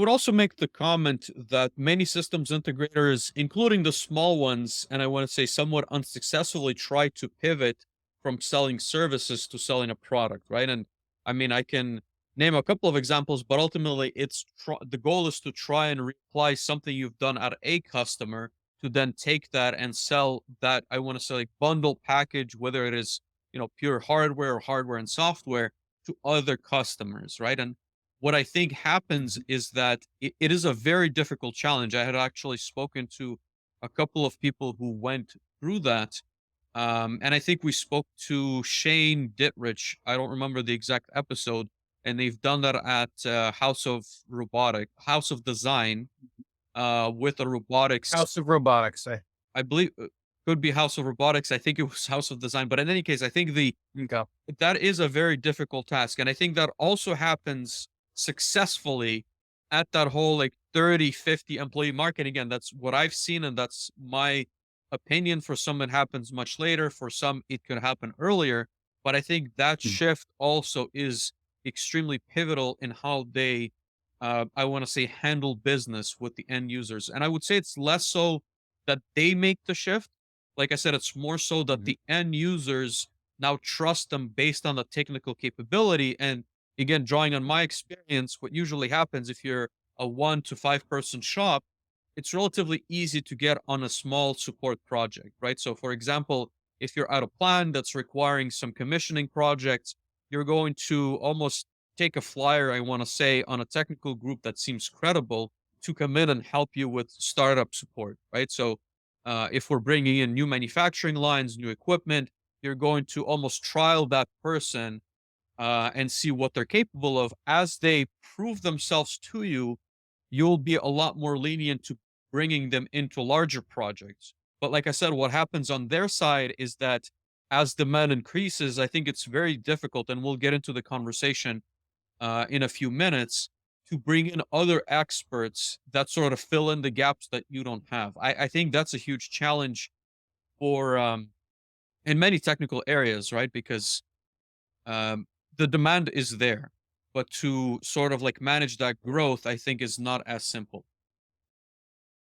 would also make the comment that many systems integrators, including the small ones, and I want to say somewhat unsuccessfully, try to pivot from selling services to selling a product, right? And I mean, I can name a couple of examples, but ultimately, the goal is to try and reapply something you've done at a customer to then take that and sell that. I want to say like bundle package, whether it is pure hardware or hardware and software to other customers, right? And what I think happens Mhm. is that it is a very difficult challenge. I had actually spoken to a couple of people who went through that. And I think we spoke to Shane Ditrich. I don't remember the exact episode. And they've done that at House of Design with a robotics. House of Robotics. I believe could be House of Robotics. I think it was House of Design. But in any case, I think Okay. that is a very difficult task. And I think that also happens successfully at that whole like 30, 50 employee market. Again, that's what I've seen, and that's my opinion. For some, it happens much later. For some, it could happen earlier. But I think that Mm. shift also is extremely pivotal in how they, I want to say, handle business with the end users. And I would say it's less so that they make the shift. Like I said, it's more so that Mhm. the end users now trust them based on the technical capability. And again, drawing on my experience, what usually happens if you're a 1 to 5 person shop, it's relatively easy to get on a small support project, right? So, for example, if you're at a plan that's requiring some commissioning projects, you're going to almost take a flyer, I want to say, on a technical group that seems credible to come in and help you with startup support, right? So, if we're bringing in new manufacturing lines, new equipment, you're going to almost trial that person and see what they're capable of. As they prove themselves to you, you'll be a lot more lenient to bringing them into larger projects. But like I said, what happens on their side is that as demand increases, I think it's very difficult, and we'll get into the conversation in a few minutes to bring in other experts that sort of fill in the gaps that you don't have. I think that's a huge challenge for in many technical areas, right? Because um, the demand is there, but to sort of like manage that growth, I think is not as simple.